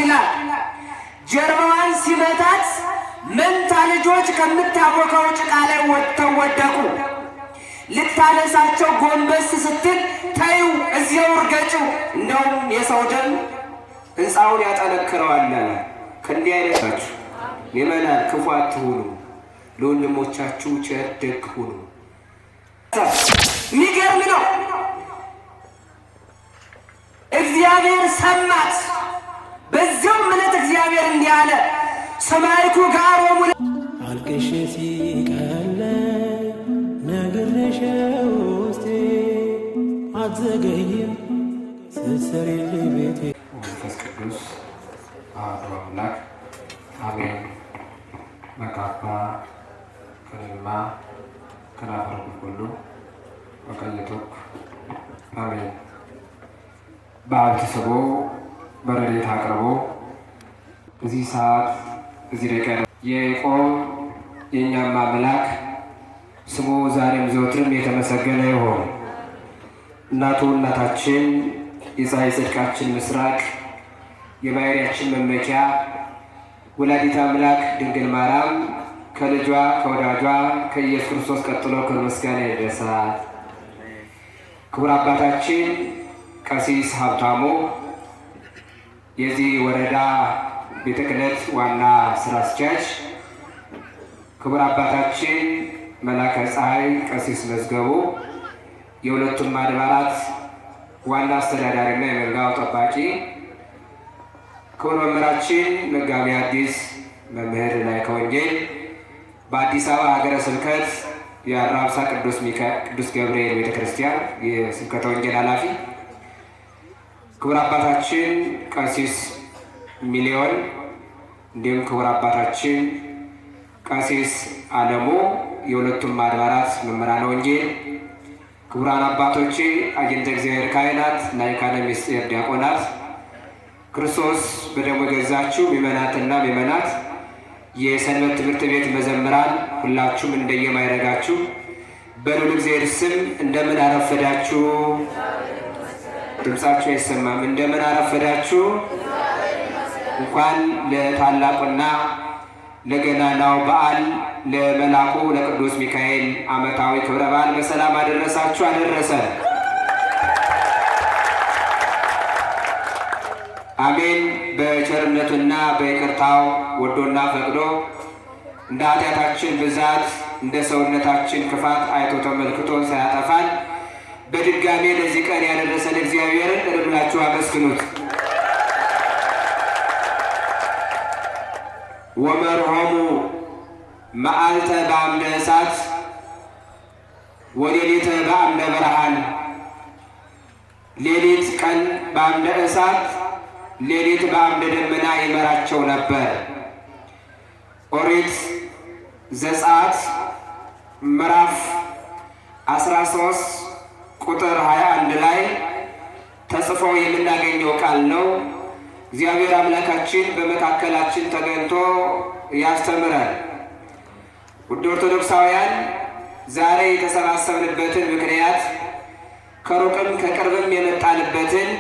ይላል። ጀርባዋን ሲመታት መንታ ልጆች ከምታቦካው ጭቃ ላይ ወጥተው ወደቁ። ልታነሳቸው ጎንበስ ስትል ታዩ እዚያው እርገጭው፣ እንደውም የሰው ደም ሕንፃውን ያጠነክረዋል። ከእንዲህ አይነታችሁ ምእመናን ክፉ አትሁኑ፣ ለወንድሞቻችሁ ቸር ደግ ሁኑ። የሚገርም ነው። እግዚአብሔር ሰማት። በዚያው ምለት እግዚአብሔር እንዲህ አለ፣ ሰማይኩ ጋሮሙ አልቅሼ ሲቀለ ነግሬሽ ውስጤ አትዘገይም ስትሰሪልኝ ቤቴ። መንፈስ ቅዱስ አሐዱ አምላክ አሜን። መካባ ከንማ ከናፈር ሁሉ ወቀኝቶክ አሜን። በአብ ተስቦ በረድኤት አቅርቦ እዚህ ሰዓት እዚህ ደቂቃ የያዕቆብ የእኛም አምላክ ስሙ ዛሬም ዘወትርም የተመሰገነ ይሁን። እናቱ እናታችን የፀሐይ ጽድቃችን ምስራቅ የባሕርያችን መመኪያ ወላዲተ አምላክ ድንግል ማርያም ከልጇ ከወዳጇ ከኢየሱስ ክርስቶስ ቀጥሎ ክብር ምስጋና ይድረሳት። ክቡር አባታችን ቀሲስ ሀብታሙ የዚህ ወረዳ ቤተ ክህነት ዋና ስራ አስኪያጅ፣ ክቡር አባታችን መላከ ፀሐይ ቀሲስ መዝገቡ የሁለቱም አድባራት ዋና አስተዳዳሪና የመንጋው ጠባቂ፣ ክቡር መምህራችን መጋቢ ሐዲስ መምህር ላይከ ወንጌል በአዲስ አበባ ሀገረ ስብከት የአራብሳ ቅዱስ ገብርኤል ቤተ ክርስቲያን የስብከተ ወንጌል ኃላፊ፣ ክቡር አባታችን ቀሲስ ሚሊዮን እንዲሁም ክቡር አባታችን ቀሲስ አለሙ የሁለቱም አድባራት መምህራነ ወንጌል፣ ክቡራን አባቶቼ አግኝተ እግዚአብሔር ካህናት፣ ላይካነ ምስጢር ዲያቆናት፣ ክርስቶስ በደሙ የገዛችሁ ምእመናትና ምእመናት፣ የሰንበት ትምህርት ቤት መዘምራን ሁላችሁም እንደየማይረጋችሁ በልዑል እግዚአብሔር ስም እንደምን አረፈዳችሁ? ድምፃችሁ አይሰማም። እንደምን አረፈዳችሁ? እንኳን ለታላቁና ለገናናው በዓል ለመልአኩ ለቅዱስ ሚካኤል ዓመታዊ ክብረ በዓል በሰላም አደረሳችሁ አደረሰ። አሜን። በቸርነቱና በይቅርታው ወዶና ፈቅዶ እንደ ኃጢአታችን ብዛት እንደ ሰውነታችን ክፋት አይቶ ተመልክቶ ሳያጠፋን በድጋሜ ለዚህ ቀን ያደረሰን እግዚአብሔርን እልል ብላችሁ አመስግኑት። ወመርሆሙ መዓልተ በአምደ እሳት ወሌሊተ በአምደ ብርሃን፣ ሌሊት ቀን በአምደ እሳት ሌሊት በአምደ ደመና ይመራቸው ነበር። ኦሪት ዘጸአት ምዕራፍ 13 ቁጥር 21 ላይ ተጽፎ የምናገኘው ቃል ነው። እግዚአብሔር አምላካችን በመካከላችን ተገኝቶ ያስተምራል። ውድ ኦርቶዶክሳውያን ዛሬ የተሰባሰብንበትን ምክንያት ከሩቅም ከቅርብም የመጣንበትን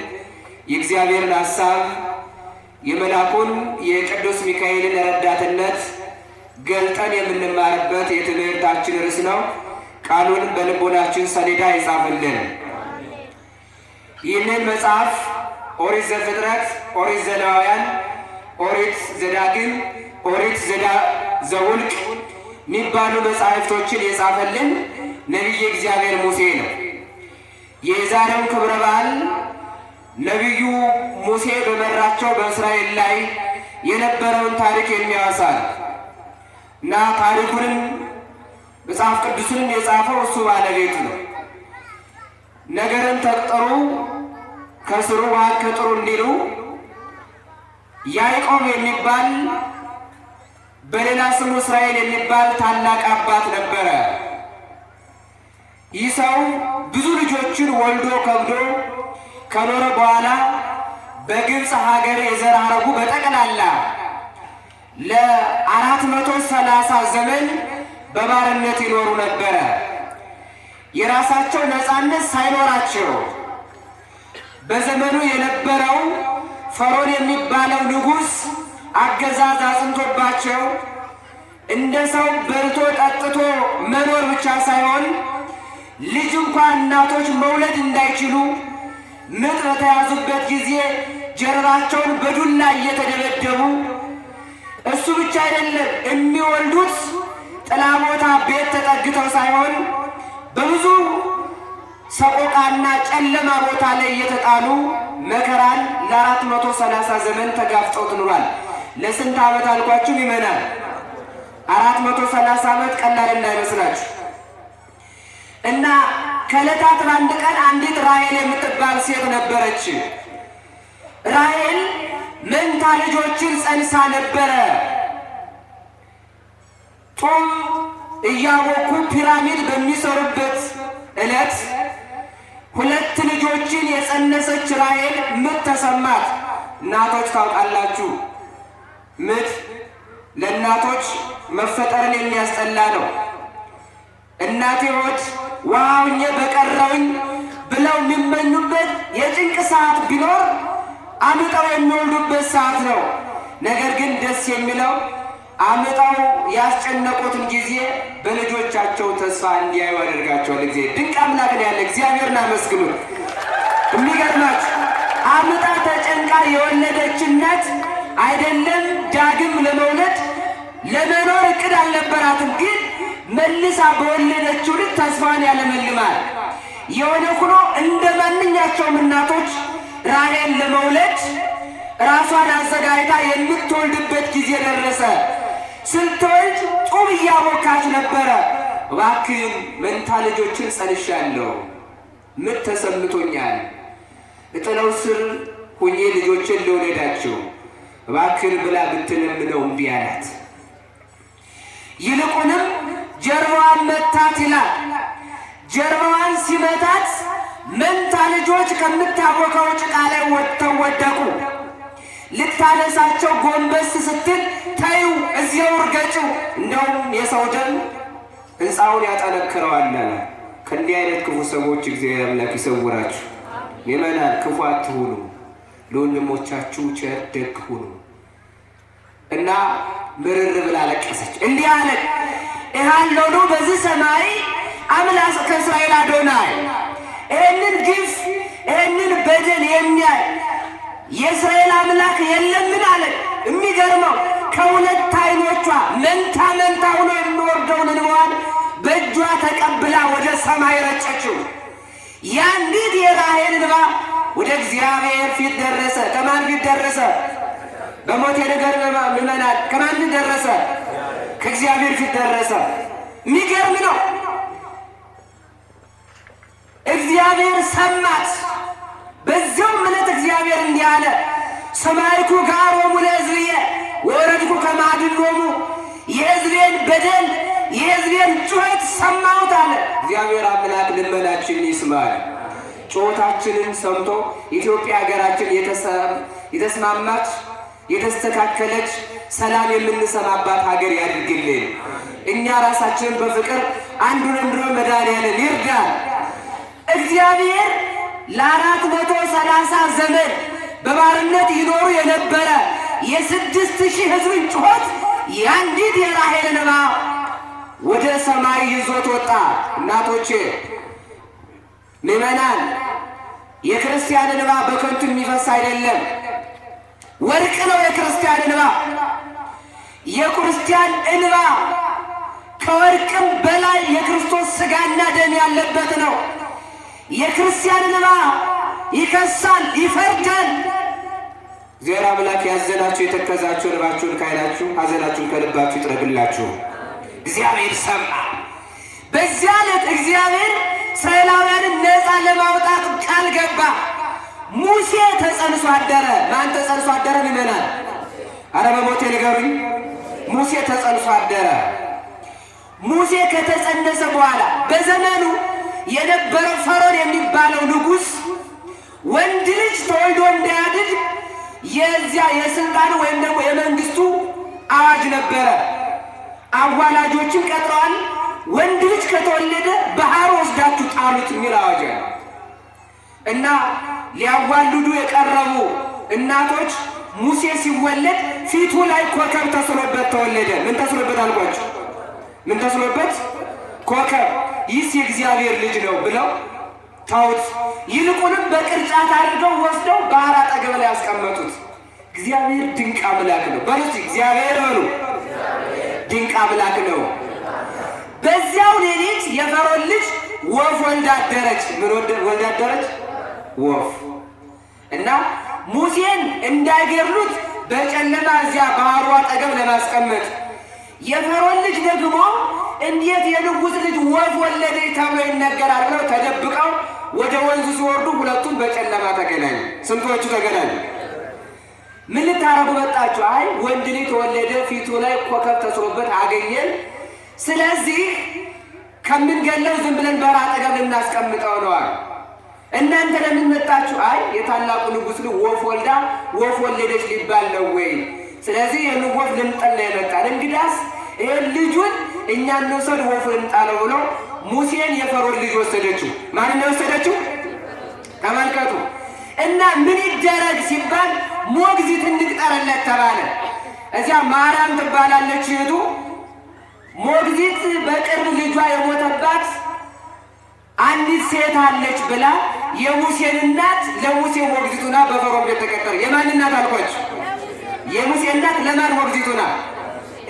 የእግዚአብሔርን ሐሳብ የመልአኩን የቅዱስ ሚካኤልን ረዳትነት ገልጠን የምንማርበት የትምህርታችን ርዕስ ነው። ቃሉን በልቦናችን ሰሌዳ ይጻፍልን። ይህንን መጽሐፍ ኦሪት ዘፍጥረት፣ ኦሪት ዘሌዋውያን፣ ኦሪት ዘዳግም፣ ኦሪት ዘኍልቍ የሚባሉ መጻሕፍቶችን የጻፈልን ነቢየ እግዚአብሔር ሙሴ ነው። የዛሬው ክብረ በዓል ነቢዩ ሙሴ በመራቸው በእስራኤል ላይ የነበረውን ታሪክ የሚያወሳ እና ታሪኩንም መጽሐፍ ቅዱስንም የጻፈው እሱ ባለቤቱ ነው። ነገርን ተቅጠሩ ከስሩ ውሃ ከጥሩ እንዲሉ ያዕቆብ የሚባል በሌላ ስሙ እስራኤል የሚባል ታላቅ አባት ነበረ። ይህ ሰው ብዙ ልጆችን ወልዶ ከብዶ ከኖረ በኋላ በግብፅ ሀገር የዘር ሐረጉ በጠቅላላ ለ430 ዘመን በባርነት ይኖሩ ነበረ። የራሳቸው ነፃነት ሳይኖራቸው በዘመኑ የነበረው ፈርዖን የሚባለው ንጉሥ አገዛዝ አጽንቶባቸው እንደ ሰው በልቶ ጠጥቶ መኖር ብቻ ሳይሆን ልጅ እንኳን እናቶች መውለድ እንዳይችሉ ምጥ በተያዙበት ጊዜ ጀርባቸውን በዱላ እየተደበደቡ፣ እሱ ብቻ አይደለም የሚወልዱት ጥላ ቦታ ቤት ተጠግተው ሳይሆን በብዙ ሰቆቃና ጨለማ ቦታ ላይ እየተጣሉ መከራን ለ430 ዘመን ተጋፍጠው ኑሯል። ለስንት ዓመት አልኳችሁ ይመናል? 430 ዓመት ቀላል እንዳይመስላችሁ። እና ከዕለታት አንድ ቀን አንዲት ራሔል የምትባል ሴት ነበረች። ራሔል መንታ ልጆችን ጸንሳ ነበረ። ጦም እያቦኩ ፒራሚድ በሚሰሩበት ዕለት 2 ልጆችን የጸነሰች ራሔል ምጥ ተሰማት። እናቶች ታውቃላችሁ፣ ምጥ ለእናቶች መፈጠርን የሚያስጠላ ነው። እናቴ ሆድ ዋውኜ በቀረውኝ ብለው የሚመኙበት የጭንቅ ሰዓት ቢኖር አምጠው የሚወልዱበት ሰዓት ነው። ነገር ግን ደስ የሚለው አምጠው ያስጨነቁትን ጊዜ በልጆቻቸው ተስፋ እንዲያዩ ያደርጋቸዋል። ጊዜ ድንቅ አምላክ ነው ያለ እግዚአብሔርን አመስግኑት። የሚገርማችሁ አምጣ ተጨንቃ የወለደች እናት አይደለም ዳግም ለመውለድ ለመኖር እቅድ አልነበራትም። ግን መልሳ በወለደችው ልጅ ተስፋን ያለመልማል። የሆነ ሆኖ እንደ ማንኛቸውም እናቶች ራሔል ለመውለድ ራሷን አዘጋጅታ የምትወልድበት ጊዜ ደረሰ። ስትወልድ ጡብ እያቦካች ነበረ። እባክህን መንታ ልጆችን ጸንሻለሁ፣ ምጥ ተሰምቶኛል፣ እጥለው ስር ሁኜ ልጆችን ልውለዳቸው እባክህን ብላ ብትለምነው እምቢ አላት። ይልቁንም ጀርባዋን መታት ይላል። ጀርባዋን ሲመታት መንታ ልጆች ከምታቦካው ጭቃ ላይ ወጥተው ወደቁ። ልታነሳቸው ጎንበስ ስትል ተዩ፣ እዚያው እርገጭው፣ እንደውም የሰው ደም ሕንፃውን ያጠነክረዋል። ከእንዲህ አይነት ክፉ ሰዎች እግዚአብሔር አምላክ ይሰውራችሁ። ምእመናን ክፉ አትሁኑ፣ ለወንድሞቻችሁ ቸር ደግ ሁኑ። እና ምርር ብላ አለቀሰች። እንዲህ አለች፣ እሃሎኑ በዚህ ሰማይ አምላክ ከእስራኤል አዶናይ፣ ይህንን ግፍ ይህንን በደል የሚያይ የእስራኤል አምላክ የለምን አለ። የሚገርመው ከሁለት ዓይኖቿ መንታ መንታ ሆኖ የሚወርደውን እንባዋን በእጇ ተቀብላ ወደ ሰማይ ረጨችው። ያንዲት የራሔል እንባ ወደ እግዚአብሔር ፊት ደረሰ። ከማን ፊት ደረሰ? በሞት የነገር ምእመናን ከማን ፊት ደረሰ? ከእግዚአብሔር ፊት ደረሰ። የሚገርም ነው። እግዚአብሔር ሰማት። በዚያው ምለት እግዚአብሔር እንዲህ አለ፣ ሰማይኩ ጋሮሙ ለሕዝብየ ወረድኩ ከማድሎሙ፣ የሕዝቤን በደል የሕዝቤን ጩኸት ሰማሁት አለ። እግዚአብሔር አምላክ ልመናችንን ይስማል። ጩኸታችንን ሰምቶ ኢትዮጵያ ሀገራችን የተስማማች የተስተካከለች ሰላም የምንሰማባት ሀገር ያድርግልን። እኛ ራሳችንን በፍቅር አንዱን መድኃኒዓለም ይርዳል። እግዚአብሔር ለ430 ዘመን በባርነት ይኖሩ የነበረ የ6000 ሕዝብን ጩኸት ያንዲት የራሔል እንባ ወደ ሰማይ ይዞት ወጣ። እናቶቼ ምእመናን፣ የክርስቲያን እንባ በከንቱ የሚፈስ አይደለም፣ ወርቅ ነው። የክርስቲያን እንባ የክርስቲያን እንባ ከወርቅም በላይ የክርስቶስ ሥጋና ደም ያለበት ነው። የክርስቲያን እንባ ይከሳል፣ ይፈርዳል። እግዚአብሔር አምላክ ያዘናችሁ የተከዛችሁ እንባችሁን ከዓይናችሁ ሐዘናችሁን ከልባችሁ ይጥረግላችሁ። እግዚአብሔር ሰማ። በዚያ ዕለት እግዚአብሔር እስራኤላውያንን ነፃ ለማውጣት ቃል ገባ። ሙሴ ተጸንሶ አደረ። ማን ተጸንሶ አደረ? ምእመናን አረ በሞቴ ንገሩኝ። ሙሴ ተጸንሶ አደረ። ሙሴ ከተጸነሰ በኋላ በዘመኑ የነበረው ፈርዖን የሚባለው ንጉሥ ወንድ ልጅ ተወልዶ እንዳያድግ የዚያ የስልጣኑ ወይም ደግሞ የመንግስቱ አዋጅ ነበረ። አዋላጆችን ቀጥረዋል። ወንድ ልጅ ከተወለደ ባህር ወስዳችሁ ጣሉት የሚል አዋጅ ነው። እና ሊያዋልዱ የቀረቡ እናቶች ሙሴ ሲወለድ ፊቱ ላይ ኮከብ ተስሎበት ተወለደ። ምን ተስሎበት አልኳችሁ? ምን ተስሎበት? ኮከብ። ይህስ የእግዚአብሔር ልጅ ነው ብለው ታውት። ይልቁንም በቅርጫት አድርገው ወስደው ባህር አጠገብ ላይ ያስቀመጡት። እግዚአብሔር ድንቅ አምላክ ነው። በሉት እግዚአብሔር በሉ። ድንቅ አምላክ ነው። በዚያው ሌሊት የፈርዖን ልጅ ወፍ ወልዳ አደረች። ምን ወልዳ አደረች? ወፍ። እና ሙሴን እንዳይገድሉት በጨለማ እዚያ ባህሩ አጠገብ ለማስቀመጥ፣ የፈርዖን ልጅ ደግሞ እንዴት የንጉሥ ልጅ ወፍ ወለደ ተብሎ ይነገራል ብለው ተደብቀው ወደ ወንዙ ሲወርዱ ሁለቱም በጨለማ ተገናኙ። ስንቶቹ ተገናኙ? ምን ልታረጉ መጣችሁ? አይ ወንድ ልጅ ተወለደ፣ ፊቱ ላይ ኮከብ ተስሎበት አገኘን። ስለዚህ ከምንገለው ዝም ብለን በረሃ አጠገብ ልናስቀምጠው ነዋል። እናንተ ለምን መጣችሁ? አይ የታላቁ ንጉሥ ልጅ ወፍ ወልዳ ወፍ ወለደች ሊባል ነው ወይ? ስለዚህ የንጉሥ ልንጠላ የመጣን እንግዳስ ይሄን ልጁን እኛ እንውሰድ ወፉን እንጣለው ብሎ ሙሴን የፈርዖን ልጅ ወሰደችው። ማን ነው ወሰደችው? ተመልከቱ። እና ምን ይደረግ ሲባል ሞግዚት እንቅጠርለት ተባለ። እዚያ ማርያም ትባላለች እህቱ። ሞግዚት በቅርብ ልጇ የሞተባት አንዲት ሴት አለች ብላ የሙሴን እናት ለሙሴ ሞግዚቱና በፈርዖን ቤት ተቀጠረ። የማን እናት አልኳችሁ? የሙሴ እናት ለማን ሞግዚቱና?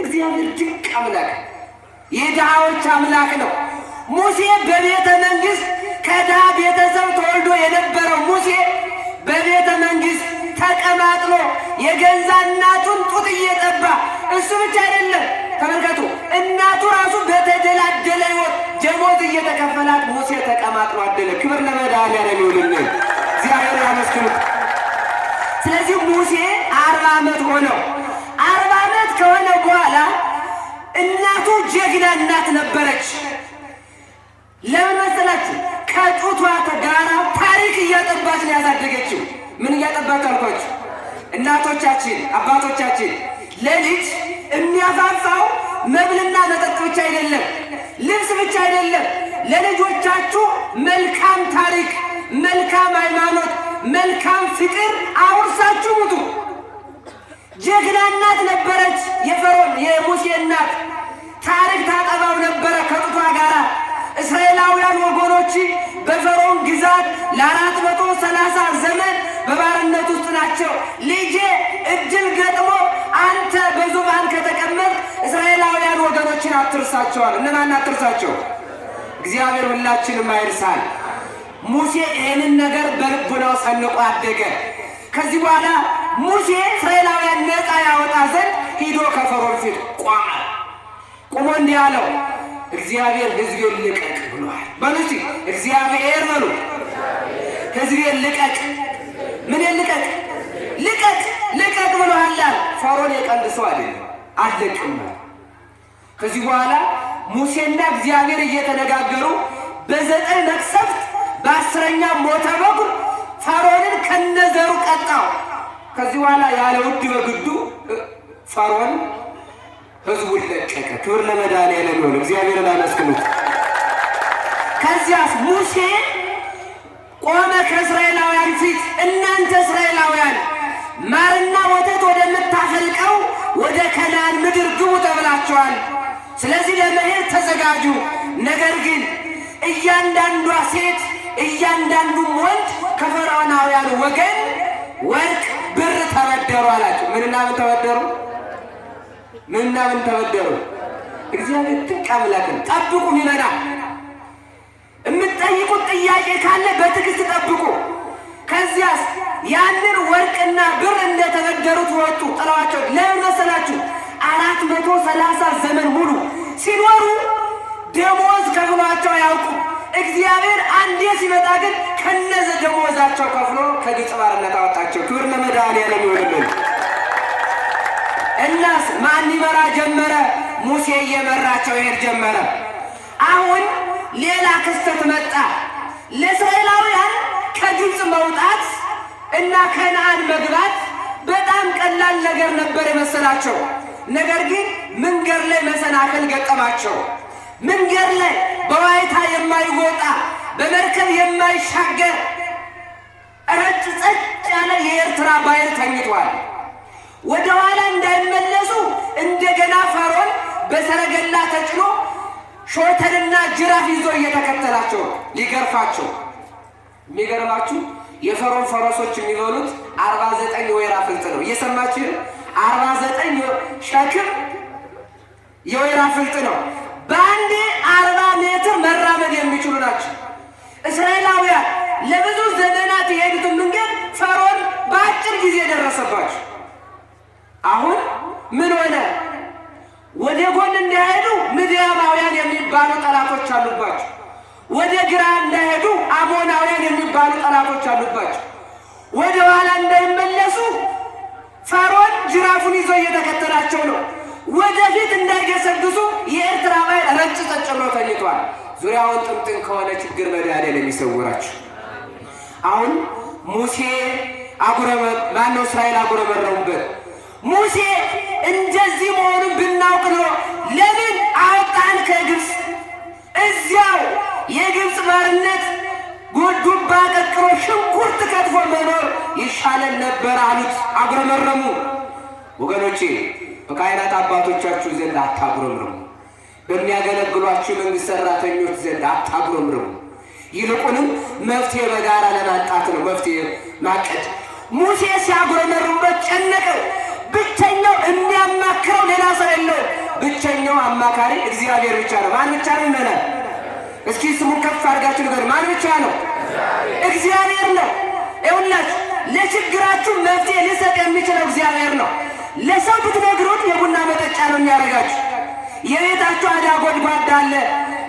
እግዚአብሔር ድንቅ አምላክ፣ የድሃዎች አምላክ ነው። ሙሴ በቤተ መንግስት ከድሃ ቤተሰብ ተወልዶ የነበረው ሙሴ በቤተ መንግስት ተቀማጥሎ የገዛ እናቱን ጡት እየጠባ፣ እሱ ብቻ አይደለም ተመልከቱ፣ እናቱ ራሱ በተደላደለ ሕይወት ደሞዝ እየተከፈላት ሙሴ ተቀማጥሎ አደለ። ክብር ለመድኃኒዓለም ይሁንልን፣ እግዚአብሔር ያመስግኑት። ስለዚህ ሙሴ 40 ዓመት ሆነው። 40 ዓመት ከሆነ በኋላ እናቱ ጀግና እናት ነበረች። ለምን መሰላችሁ? ከጡቷ ጋራ ታሪክ እያጠባች ነው ያሳደገችው። ምን እያጠባች አልኳችሁ? እናቶቻችን አባቶቻችን ለልጅ የሚያፋፋው መብልና መጠጥ ብቻ አይደለም፣ ልብስ ብቻ አይደለም። ለልጆቻችሁ መልካም ታሪክ፣ መልካም ሃይማኖት፣ መልካም ፍቅር አውርሳችሁ ሙቱ። ጀግና እናት ነበረች የፈርዖን የሙሴ እናት። ታሪክ ታጠባው ነበረ ከጡቷ ጋራ። እስራኤላውያን ወገኖች በፈርዖን ግዛት ለ430 ዘመን በባርነት ውስጥ ናቸው። ልጄ እድል ገጥሞ አንተ በዙፋን ከተቀመጥ እስራኤላውያን ወገኖችን አትርሳቸዋል። እነማን አትርሳቸው? እግዚአብሔር ሁላችንም አይርሳል። ሙሴ ይህንን ነገር በልቡናው ሰንቆ አደገ። ከዚህ በኋላ ሙሴ እስራኤላውያን ነፃ ያወጣ ዘንድ ሂዶ ከፈርዖን ፊት ቆመ። ቆሞ እንዲህ አለው፣ እግዚአብሔር ሕዝቤን ልቀቅ ብሏል። በሉ እስቲ እግዚአብሔር በሉ፣ ሕዝቤን ልቀቅ። ምን ልቀቅ? ልቀቅ ልቀቅ ብሏል። ፈርዖን የቀልድ ሰው አይደለም፣ አለቅም። ከዚህ በኋላ ሙሴና እግዚአብሔር እየተነጋገሩ በ9 መቅሰፍት በ10ኛ ሞተ በኩር ፈርዖንን ከነዘሩ ቀጣው። ከዚህ በኋላ ያለ ውድ በግዱ ፈርዖን ሕዝቡን ለቀቀ። ክብር ለመድኃኒዓለም ይሁን፣ እግዚአብሔርን አመስግኑት። ከዚያስ ሙሴ ቆመ ከእስራኤላውያን ፊት። እናንተ እስራኤላውያን ማርና ወተት ወደምታፈልቀው ወደ ከነዓን ምድር ግቡ ተብላችኋል። ስለዚህ ለመሄድ ተዘጋጁ። ነገር ግን እያንዳንዷ ሴት እያንዳንዱም ወንድ ከፈርዖናውያን ወገን ወርቅ ብር ተበደሩ አላቸው። ምንና ምን ተበደሩ? ምንና ምን ተበደሩ? እግዚአብሔር ድንቅ አምላክ ነው። ጠብቁ ሚመና የምትጠይቁት ጥያቄ ካለ በትዕግስት ጠብቁ። ከዚያስ ያንን ወርቅና ብር እንደተበደሩት ወጡ፣ ጥለዋቸው። ለምን መሰላችሁ? 430 ዘመን ሙሉ ሲኖሩ ደሞዝ ከፍሏቸው አያውቁም። እግዚአብሔር አንዴ ሲመጣ ግን ከነዘ ደሞዛቸው ከፍሎ ከግብፅ ባርነት አወጣቸው። ክብር ለመድኃኒዓለም ይሁንልን። እናስ ማን ይመራ ጀመረ? ሙሴ እየመራቸው ይሄድ ጀመረ። አሁን ሌላ ክስተት መጣ። ለእስራኤላውያን ከግብፅ መውጣት እና ከነዓን መግባት በጣም ቀላል ነገር ነበር የመሰላቸው። ነገር ግን መንገድ ላይ መሰናክል ገጠማቸው። መንገድ ላይ በዋይታ የማይወጣ በመርከብ የማይሻገር ረጭ ጸጥ ያለ የኤርትራ ባህር ተኝቷል። ወደ ኋላ እንዳይመለሱ እንደገና ፈርዖን በሰረገላ ተጭኖ ሾተልና ጅራፍ ይዞ እየተከተላቸው ሊገርፋቸው። የሚገርማችሁ የፈርዖን ፈረሶች የሚበሉት 49 የወይራ ፍልጥ ነው። እየሰማችሁ 49 ሸክም የወይራ ፍልጥ ነው። በአንድ 40 ሜትር መራመድ የሚችሉ ናቸው። እስራኤላውያን ለብዙ ዘመናት የሄዱትን መንገድ ፈርዖን በአጭር ጊዜ ደረሰባቸው። አሁን ምን ሆነ? ወደ ጎን እንዳይሄዱ ምድያማውያን የሚባሉ ጠላቶች አሉባቸው። ወደ ግራ እንዳይሄዱ አሞናውያን የሚባሉ ጠላቶች አሉባቸው። ወደ ኋላ እንዳይመለሱ ፈርዖን ጅራፉን ይዞ እየተከተላቸው ነው። ወደፊት እንዳይገሰግሱ የኤርትራ ባሕር ረጭ ጠጭ ብሎ ተኝቷል። ዙሪያውን ጥምጥም ከሆነ ችግር መድኃኔዓለም ይሰውራችሁ። አሁን ሙሴ ማነው እስራኤል አጉረመረሙበት። ሙሴ እንደዚህ መሆኑን ብናውቅ ነው ለምን አወጣን ከግብፅ? እዚያው የግብፅ ባርነት ዱባ ቀቅሎ ሽንኩርት ከትፎ መኖር ይሻለን ነበር አሉት። አጉረመረሙ። ወገኖቼ በካህናት አባቶቻችሁ ዘንድ አታጉረምርሙ። በሚያገለግሏችሁ መንግስት ሰራተኞች ዘንድ አታጉረምርሙ። ይልቁንም መፍትሄ በጋራ ለማምጣት ነው መፍትሄ ማቀድ። ሙሴ ሲያጉረመርሙበት ጨነቀው። ብቸኛው የሚያማክረው ሌላ ሰው የለው። ብቸኛው አማካሪ እግዚአብሔር ብቻ ነው። ማን ብቻ ነው ይመናል? እስኪ ስሙን ከፍ አድርጋችሁ ንገሩ። ማን ብቻ ነው? እግዚአብሔር ነው። ይኸውላችሁ ለችግራችሁ መፍትሄ ሊሰጥ የሚችለው እግዚአብሔር ነው። ለሰው ብትነግሩት የቡና መጠጫ ነው የሚያደርጋችሁ። የቤታችሁ አዳ ጎድጓዳ አለ።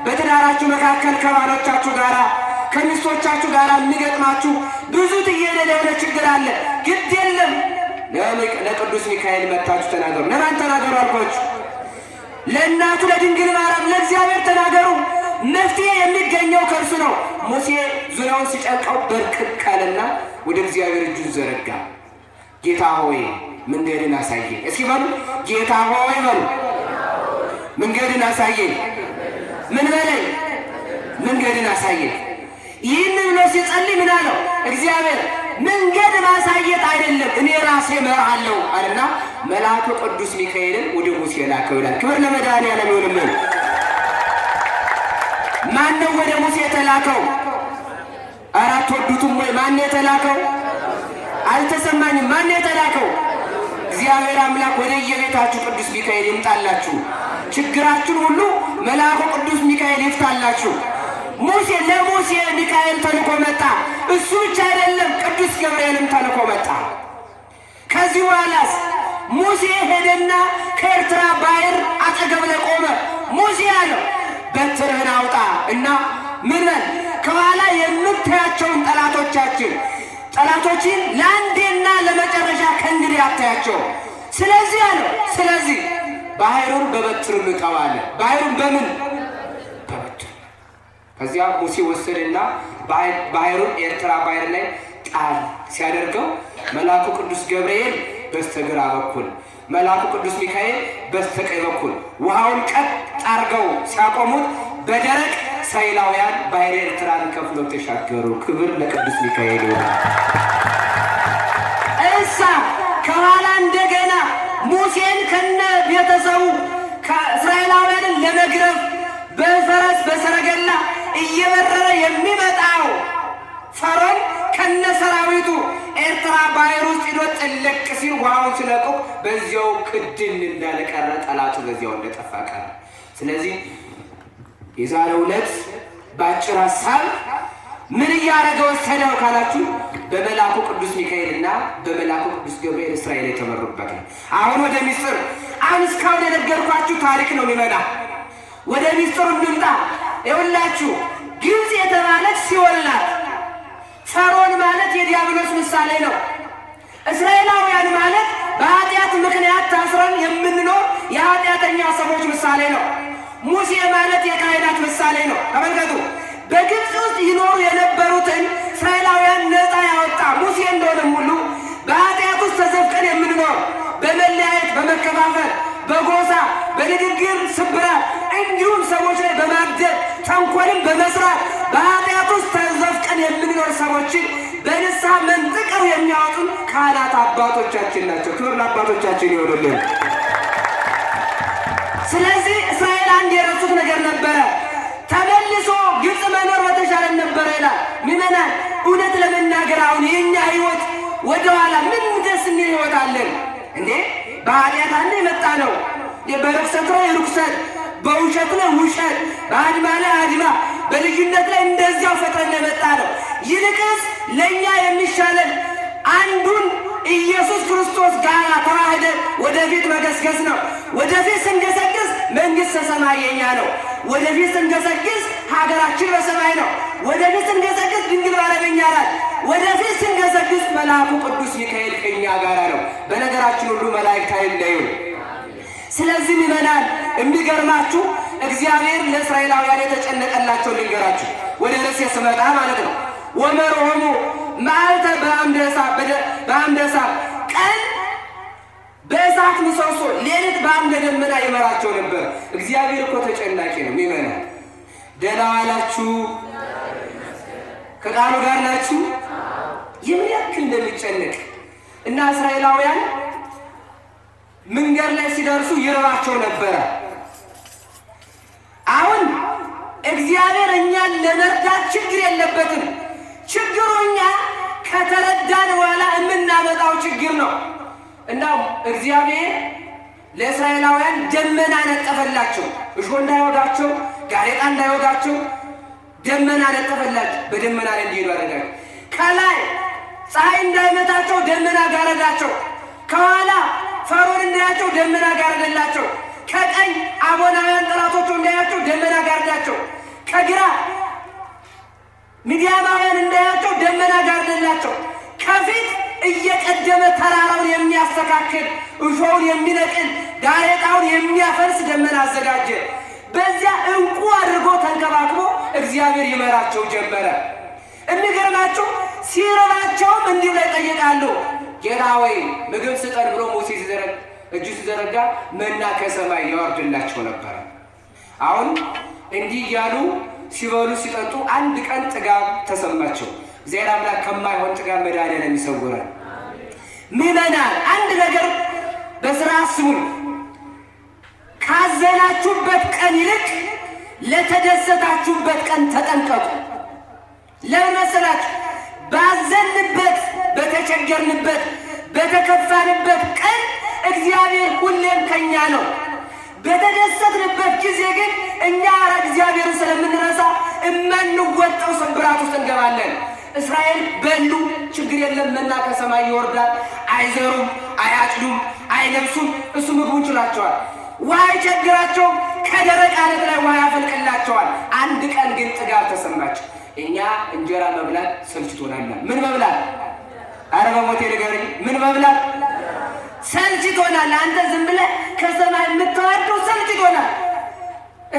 በትዳራችሁ መካከል ከባሎቻችሁ ጋራ ከሚስቶቻችሁ ጋራ የሚገጥማችሁ ብዙ ትየለለ የሆነ ችግር አለ። ግድ የለም ለቅዱስ ሚካኤል መታችሁ ተናገሩ። ለማን ተናገሩ አልኳችሁ? ለእናቱ ለድንግል ማርያም ለእግዚአብሔር ተናገሩ። መፍትሄ የሚገኘው ከእርሱ ነው። ሙሴ ዙሪያውን ሲጨንቀው በርክክ አለና ወደ እግዚአብሔር እጁን ዘረጋ። ጌታ ሆይ መንገድን አሳየኝ። እስኪ በሉ ጌታ ሆይ በሉ መንገድን አሳየኝ። ምን በለኝ? መንገድን አሳየኝ። ይህን ብሎ ሲጸልይ ምን አለው እግዚአብሔር? መንገድ ማሳየት አይደለም እኔ ራሴ እመራለሁ አለና መልአኩ ቅዱስ ሚካኤልን ወደ ሙሴ ላከው ይላል። ክብር ለመድኃኔዓለም ይሁን። ማን ነው ወደ ሙሴ የተላከው? አራት ወዱቱም ወይ ማን ነው የተላከው? አልተሰማኝም። ማን ነው የተላከው? እግዚአብሔር አምላክ ወደ የቤታችሁ ቅዱስ ሚካኤል ይምጣላችሁ። ችግራችሁን ሁሉ መልአኩ ቅዱስ ሚካኤል ይፍታላችሁ። ለሙሴ ሚካኤል ተልኮ መጣ። እሱ ብቻ አይደለም ቅዱስ ገብርኤልም ተልኮ መጣ። ከዚህ በኋላስ ሙሴ ሄደና ከኤርትራ ባሕር አጠገብ ላይ ቆመ። ሙሴ አለው በትርህን አውጣ እና ምን በል ከኋላ የምታያቸውን ጠላቶችን ለአንዴና ለመጨረሻ ከእንግዲህ አታያቸው። ስለዚህ አለው ባሕሩን በበትር እንተዋለን። ባሕሩን በምን? በበትር። ከዚያ ሙሴ ወሰደና ባሕሩን ኤርትራ ባሕር ላይ ጣል ሲያደርገው መልአኩ ቅዱስ ገብርኤል በስተግራ በኩል መልአኩ ቅዱስ ሚካኤል በስተቀኝ በኩል ውሃውን ቀጥ አድርገው ሲያቆሙት በደረቅ እስራኤላውያን ባሕረ ኤርትራን ከፍለው ተሻገሩ። ክብር ለቅዱስ ሚካኤል ይሁን። እሳ ከኋላ እንደገና ሙሴን ከነ ቤተሰቡ ከእስራኤላውያንን ለመግረፍ በፈረስ በሰረገላ እየበረረ የሚመጣው ፈርዖን ከነ ሰራዊቱ ኤርትራ ባሕር ውስጥ ሄዶ ጥልቅ ሲል ውሃውን ሲለቁ በዚያው ክድን እንዳለ ቀረ። ጠላቱ በዚያው እንደጠፋ ቀረ። ስለዚህ የዛሬው ዕለት በአጭር ሀሳብ ምን እያደረገ ወሰደው ካላችሁ በመልአኩ ቅዱስ ሚካኤልና በመልአኩ ቅዱስ ገብርኤል እስራኤል የተመሩበት ነው። አሁን ወደ ሚስጥር እስካሁን የነገርኳችሁ ታሪክ ነው የሚመጣ። ወደ ሚስጥሩ እንምጣ። ይኸውላችሁ ግብፅ የተባለች ሲኦል ናት። ፈርዖን ማለት የዲያብሎስ ምሳሌ ነው። እስራኤላውያን ማለት በኃጢአት ምክንያት ታስረን የምንኖር የኃጢአተኛ ሰዎች ምሳሌ ነው። ሙሴ ማለት የካህናት ምሳሌ ነው። ተመልከቱ፣ በግብፅ ውስጥ ይኖሩ የነበሩትን እስራኤላውያን ነፃ ያወጣ ሙሴ እንደሆነ ሁሉ በኃጢአት ውስጥ ተዘፍቀን የምንኖር በመለያየት በመከፋፈል በጎሳ በንግግር ስብራት እንዲሁም ሰዎች ላይ በማግደል ተንኮልን በመስራት በኃጢአት ውስጥ ተዘፍቀን የምንኖር ሰዎችን በንስሐ መንጥቀው የሚያወጡን ካህናት አባቶቻችን ናቸው። ክብር ለአባቶቻችን ይሆንልን። ስለዚህ እስራኤል አንድ የረሱት ነገር ነበረ። ተመልሶ ግብፅ መኖር በተሻለ ነበረ ይላል። ምዕመናን እውነት ለመናገር አሁን የኛ ህይወት ወደኋላ ምን ደስ የሚል ህይወት አለን እንዴ? በኃጢአት አንድ የመጣ ነው። በርኩሰት ላይ ርኩሰት፣ በውሸት ላይ ውሸት፣ በአድማ ላይ አድማ፣ በልዩነት ላይ እንደዚያው ፈጥረን የመጣ ነው። ይልቅስ ለእኛ የሚሻለን አንዱን ኢየሱስ ክርስቶስ ጋር ተዋህደን ወደፊት መገስገስ ነው። ወደፊት ስንገሰግስ መንግሥተ ሰማይ የኛ ነው። ወደፊት ስንገሰግስ ሀገራችን በሰማይ ነው። ወደፊት ስንገሰግስ ድንግል ማርያም የኛ ናት። ወደፊት ስንገሰግስ መልአኩ ቅዱስ ሚካኤል ከኛ ጋር ነው። በነገራችን ሁሉ መላእክት አይለዩም። ስለዚህ ምዕመናን የሚገርማችሁ እግዚአብሔር ለእስራኤላውያን የተጨነቀላቸው ልንገራችሁ። ወደ ርዕሴ ስመጣ ማለት ነው። ወመርሆሙ መዓልተ በአምደ እሳት፣ ቀን በእሳት ምሰሶ፣ ሌሊት በአምደ ደመና ይመራቸው ነበር። እግዚአብሔር እኮ ተጨናቂ ነው። ምዕመናን ደህና ዋላችሁ? ከቃሉ ጋር ናችሁ? የምን ያክል እንደሚጨነቅ እና እስራኤላውያን መንገድ ላይ ሲደርሱ ይርባቸው ነበረ። አሁን እግዚአብሔር እኛን ለመርዳት ችግር የለበትም። ችግሩ እኛ ከተረዳን በኋላ የምናመጣው ችግር ነው። እና እግዚአብሔር ለእስራኤላውያን ደመና ነጠፈላቸው። እሾህ እንዳይወጋቸው፣ ጋሬጣ እንዳይወጋቸው ደመና ነጠፈላቸው። በደመና ላይ እንዲሄዱ አደረጋቸው። ከላይ ፀሐይ እንዳይመታቸው ደመና ጋረዳቸው። ከኋላ ፈርዖን እንዳያቸው ደመና ጋረደላቸው። ከቀኝ አሞናውያን ጠላቶቹ እንዳያቸው ደመና ጋረዳቸው። ከግራ ሚዲያማውያን እንዳያቸው ደመና ጋረደላቸው። ከፊት እየቀደመ ተራራውን የሚያስተካክል እሾውን የሚነቅል ጋሬጣውን የሚያፈርስ ደመና አዘጋጀ። በዚያ እንቁ አድርጎ ተንከባክቦ እግዚአብሔር ይመራቸው ጀመረ። የሚገርማቸው ሲርባቸውም እንዲሁ ላይ ጠይቃሉ። ጌታ ወይ ምግብ ስጠን ብሎ ሙሴ እጁ ሲዘረጋ መና ከሰማይ ያወርድላቸው ነበረ። አሁን እንዲህ እያሉ ሲበሉ ሲጠጡ አንድ ቀን ጥጋብ ተሰማቸው። እግዚአብሔር አምላክ ከማይሆን ጥጋብ መድኃኒዓለም ይሰውረን። ምዕመናን አንድ ነገር በስራ አስቡን። ካዘናችሁበት ቀን ይልቅ ለተደሰታችሁበት ቀን ተጠንቀቁ። ለምን መሰላችሁ? ባዘንበት፣ በተቸገርንበት፣ በተከፋንበት ቀን እግዚአብሔር ሁሌም ከኛ ነው። በተደሰትንበት ጊዜ ግን እኛ እግዚአብሔርን ስለምንረሳ እማንወጣው ስብራት ውስጥ እንገባለን። እስራኤል በሉ፣ ችግር የለም፣ መና ከሰማይ ይወርዳል። አይዘሩም፣ አያጭዱም፣ አይለብሱም፣ እሱ ምግቡን ችሏቸዋል። ውሃ አይቸግራቸውም፣ ከደረቅ አለት ላይ ውሃ ያፈልቅላቸዋል። አንድ ቀን ግን ጥጋብ ተሰማቸው። እኛ እንጀራ መብላት ሰልችቶናል። ምን መብላት? አረ በሞቴ ንገረኝ፣ ምን መብላት ሰልችቶናል? አንተ ዝም ብለህ ከሰማይ የምትወርደው ሰልችቶናል።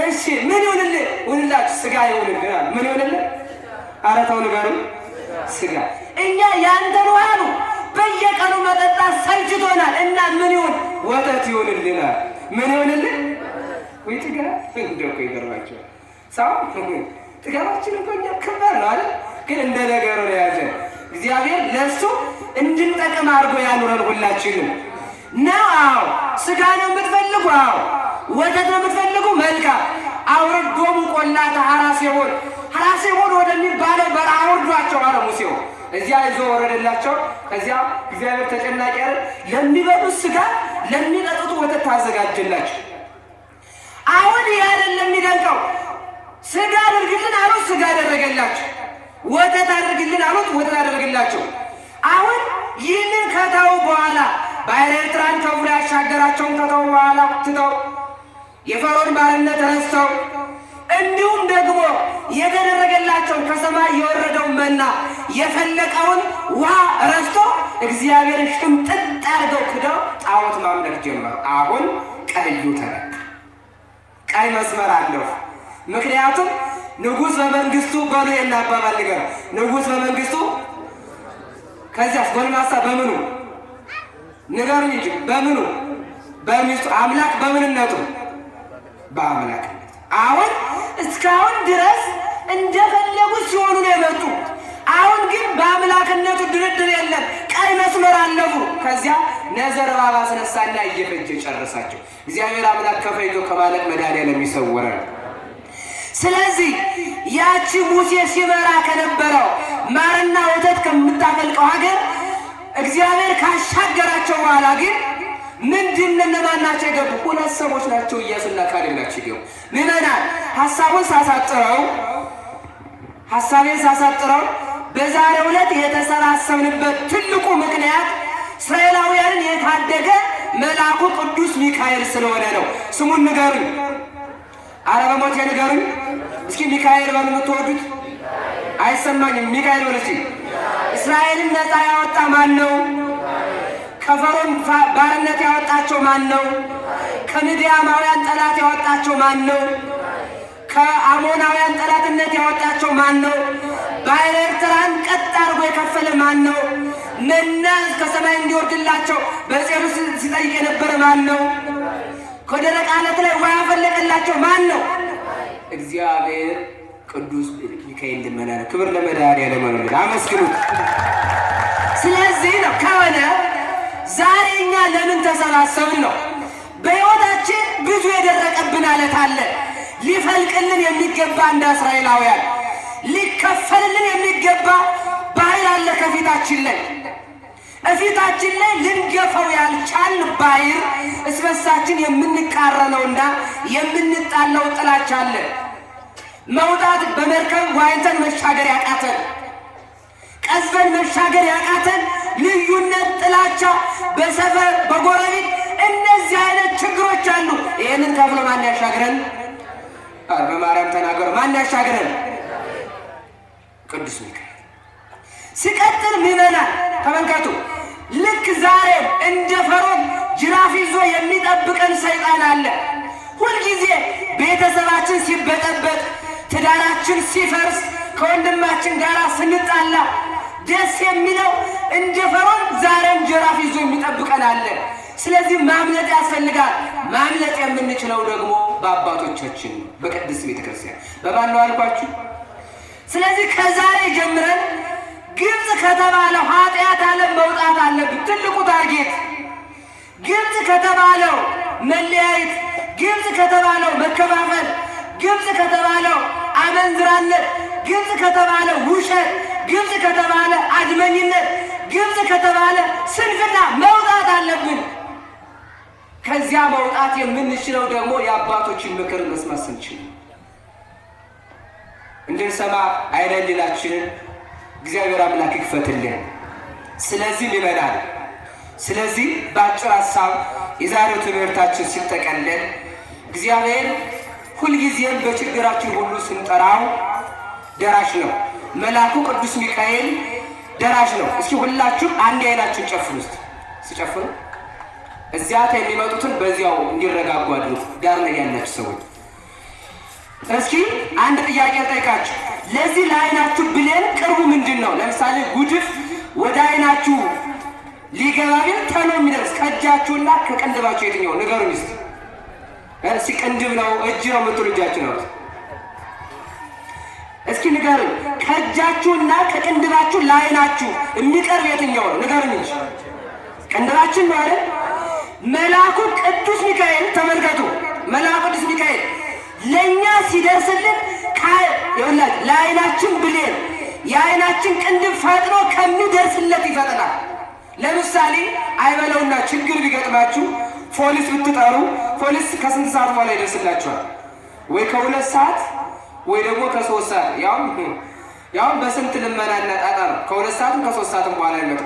እሺ ምን ይሁንልህ? ሁላችሁ ስጋ ይሁንልህ። ምን ይሁንልህ? አረ ተው ንገሩኝ። ስጋ። እኛ ያንተን ውሃ ነው በየቀኑ መጠጣት ሰልችቶናል እና ምን ይሁን? ወተት ይሁንልናል። ምን ይሁንልህ? ወይ ጥጋብ እንደው እኮ ይገርማቸዋል። ሰው ጥጋባችን እኮ እኛ ክበር ነው አይደል? ግን እንደ ነገሩ ነው ያዘን። እግዚአብሔር ለእሱ እንድንጠቅም አድርጎ ያኑረን ሁላችንም ነው። አዎ ስጋ ነው የምትፈልጉ? አዎ ወተት ነው የምትፈልጉ? መልካም። አውርዶሙ ቆላተ ሐራሴቦን ወደሚባለው በረሃ አውርዷቸው አለ ሙሴው። እዚያ ይዞ ወረደላቸው። ከዚያ እግዚአብሔር ተጨናቂ አይደል? ለሚበሉት ስጋ ለሚጠጡት ወተት ታዘጋጀላቸው። አሁን ያለን የሚደንቀው ስጋ አድርግልን አሉት፣ ስጋ አደረገላቸው። ወተት አድርግልን አሉት፣ ወተት አደረገላቸው። አሁን ይህንን ከተው በኋላ ባሕረ ኤርትራን ከፍሎ ያሻገራቸውን ከተው በኋላ ትተው የፈርዖን ባርነት ረስተው እንዲሁም ደግሞ የተደረገላቸውን ከሰማይ የወረደው መና የፈለቀውን ውሃ ረስቶ እግዚአብሔርን ሽምጥጥ አድርገው ክደው ጣዖት ማምለክ ጀመሩ። አሁን ቀዩ ተነካ። ቀይ መስመር አለፉ። ምክንያቱም ንጉሥ በመንግስቱ በሉ የና አባባል ነገር ንጉሥ በመንግስቱ ከዚያስ ጎልማሳ በምኑ ንገሩኝ እንጂ በምኑ በሚስቱ አምላክ በምንነቱ በአምላክነት። አሁን እስካሁን ድረስ እንደፈለጉ ሲሆኑ ነው የመጡ። አሁን ግን በአምላክነቱ ድርድር የለም። ቀይ መስመር አለፉ። ከዚያ ነዘር እባብ አስነሳና እየፈጀ ጨረሳቸው። እግዚአብሔር አምላክ ከፈይቶ ከማለቅ መድኃኒዓለም ይሰውረን። ስለዚህ ያቺ ሙሴ ሲመራ ከነበረው ማርና ወተት ከምታፈልቀው ሀገር እግዚአብሔር ካሻገራቸው በኋላ ግን ምንድን እነማን ናቸው የገቡ? ሁለት ሰዎች ናቸው፣ ኢያሱና ካሌብ ናቸው የገቡ። ምዕመናን ሐሳቤን ሳሳጥረው በዛሬው ዕለት የተሰባሰብንበት ትልቁ ምክንያት እስራኤላውያንን የታደገ መልአኩ ቅዱስ ሚካኤል ስለሆነ ነው። ስሙን ንገሩኝ። ኧረ በሞቴ ንገሩኝ እስኪ። ሚካኤል በሉ የምትወዱት። አይሰማኝም። ሚካኤል በሉ እስኪ። እስራኤልን ነፃ ያወጣ ማን ነው? ከፈርዖን ባርነት ያወጣቸው ማን ነው? ከምድያማውያን ጠላት ያወጣቸው ማን ነው? ከአሞናውያን ጠላትነት ያወጣቸው ማን ነው? ባሕረ ኤርትራን ቀጥ አድርጎ የከፈለ ማን ነው? መና ከሰማይ እንዲወርድላቸው በጽዮን ሲጠይቅ የነበረ ማን ነው? ከደረቅ ዓለት ላይ ውሃ ያፈለቀላቸው ማን ነው? እግዚአብሔር ቅዱስ ሚካኤል ልመና ነው። ክብር ለመድኃኒዓለም ይሁን። አመስግኑት። ስለዚህ ነው ከሆነ ዛሬ እኛ ለምን ተሰባሰብን ነው። በሕይወታችን ብዙ የደረቀብን ዓለት አለ። ሊፈልቅልን የሚገባ እንደ እስራኤላውያን ሊከፈልልን የሚገባ ባሕር አለ ከፊታችን ላይ። እፊታችን ላይ ልንገፈው ያልቻል ባሕር እስበሳችን የምንቃረነውና የምንጣለው ጥላቻ አለ። መውጣት በመርከብ ዋኝተን መሻገር ያቃተን፣ ቀዝበን መሻገር ያቃተን ልዩነት፣ ጥላቻ፣ በሰፈር በጎረቤት እነዚህ አይነት ችግሮች አሉ። ይህንን ከፍሎ ማን ያሻግረን? በማርያም ተናገሩ። ማን ያሻግረን? ቅዱስ ሚካኤል። ሲቀጥል ምዕመናን ተመልከቱ። ልክ ዛሬ እንደ ፈርዖን ጅራፍ ይዞ የሚጠብቀን ሰይጣን አለ። ሁልጊዜ ቤተሰባችን ሲበጠበጥ፣ ትዳራችን ሲፈርስ፣ ከወንድማችን ጋር ስንጣላ ደስ የሚለው እንደ ፈርዖን ዛሬም ጅራፍ ይዞ የሚጠብቀን አለ። ስለዚህ ማምለጥ ያስፈልጋል። ማምለጥ የምንችለው ደግሞ በአባቶቻችን በቅድስት ቤተክርስቲያን በማን ነው አልኳችሁ? ስለዚህ ከዛሬ ጀምረን ግብፅ ከተባለው ኃጢአት ዓለም መውጣት አለብን። ትልቁ ታርጌት ግብፅ ከተባለው መለያየት፣ ግብፅ ከተባለው መከፋፈል፣ ግብፅ ከተባለው አመንዝራነት፣ ግብፅ ከተባለ ውሸት፣ ግብፅ ከተባለ አድመኝነት፣ ግብፅ ከተባለ ስንፍና መውጣት አለብን። ከዚያ መውጣት የምንችለው ደግሞ የአባቶችን ምክር መስማት ስንችል እንድንሰማ አይነ ህሊናችንን እግዚአብሔር አምላክ ይክፈትልን። ስለዚህ ሊበላል። ስለዚህ በአጭር ሀሳብ የዛሬው ትምህርታችን ሲጠቀለል እግዚአብሔር ሁልጊዜም በችግራችን ሁሉ ስንጠራው ደራሽ ነው። መልአኩ ቅዱስ ሚካኤል ደራሽ ነው። እስኪ ሁላችሁ አንድ አይናችሁን ጨፍኑ። ውስጥ ሲጨፍኑ እዚያ የሚመጡትን በዚያው እንዲረጋጉ አድርጉ። ዳር ላይ ያላችሁ ሰዎች እስኪ አንድ ጥያቄ ጠይቃችሁ፣ ለዚህ ለአይናችሁ ብሌን ቅርቡ ምንድን ነው? ለምሳሌ ጉድፍ ወደ አይናችሁ ሊገባ ቢል ተሎ የሚደርስ ከእጃችሁና ከቅንድባችሁ የትኛው ንገሩኝ እስኪ። እስኪ ቅንድብ ነው እጅ ነው የምትሉ እጃችሁ ነው እስኪ ንገሩኝ። ከእጃችሁና ከቅንድባችሁ ለአይናችሁ የሚቀርብ የትኛው ነው ንገሩኝ እንጂ። ቅንድባችን ነው አይደል? መልአኩ ቅዱስ ሚካኤል ተመልከቱ። መልአኩ ቅዱስ ሚካኤል ለእኛ ሲደርስልን ለአይናችን ብሌን የአይናችን ቅንድብ ፈጥኖ ከሚደርስለት ይፈጥናል። ለምሳሌ አይበለውና ችግር ቢገጥማችሁ ፖሊስ ብትጠሩ ፖሊስ ከስንት ሰዓት በኋላ ይደርስላችኋል? ወይ ከ2 ሰዓት ወይ ደግሞ ከ3 ሰዓት። ያውም በስንት ልመናና ጣጣ ነው። ከ2 ሰዓትም ከ3 ሰዓትም በኋላ ይመጣ።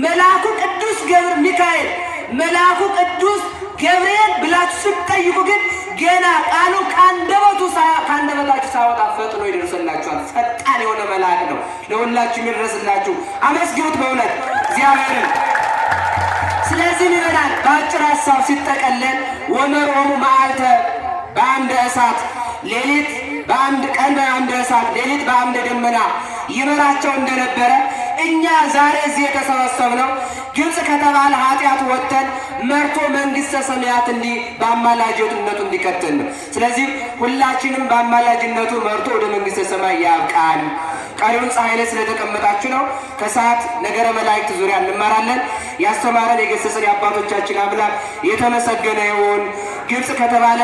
መልአኩ ቅዱስ ሚካኤል መልአኩ ቅዱስ ገብርኤል ብላችሁ ስትጠይቁ ግን ገና ቃሉ ከአንደበታችሁ ሳይወጣ ፈጥኖ ይደርስላችኋል። ፈጣን የሆነ መልአክ ነው። ለሁላችሁ የሚደርስላችሁ አመስግኑት በእውነት እግዚአብሔርን። ስለዚህ ይበላል በአጭር ሀሳብ ሲጠቀለል ወመሮሙ መዓልተ በአምደ እሳት፣ ሌሊት በአምድ ቀን በአምደ እሳት፣ ሌሊት በአምደ ደመና ይመራቸው እንደነበረ እኛ ዛሬ እዚህ የተሰበሰብነው ግብፅ ከተባለ ኃጢአት ወጥተን መርቶ መንግሥተ ሰማያት በአማላጅነቱ እንዲከተል ነው። ስለዚህ ሁላችንም በአማላጅነቱ መርቶ ወደ መንግሥተ ሰማይ ያብቃን። ቀሪውን ፀሐይ ላይ ስለተቀመጣችሁ ነው። ከሰዓት ነገረ መላእክት ዙሪያ እንማራለን። ያስተማረን የገሰጸን የአባቶቻችን አምላክ የተመሰገነ ይሁን። ግብፅ ከተባለ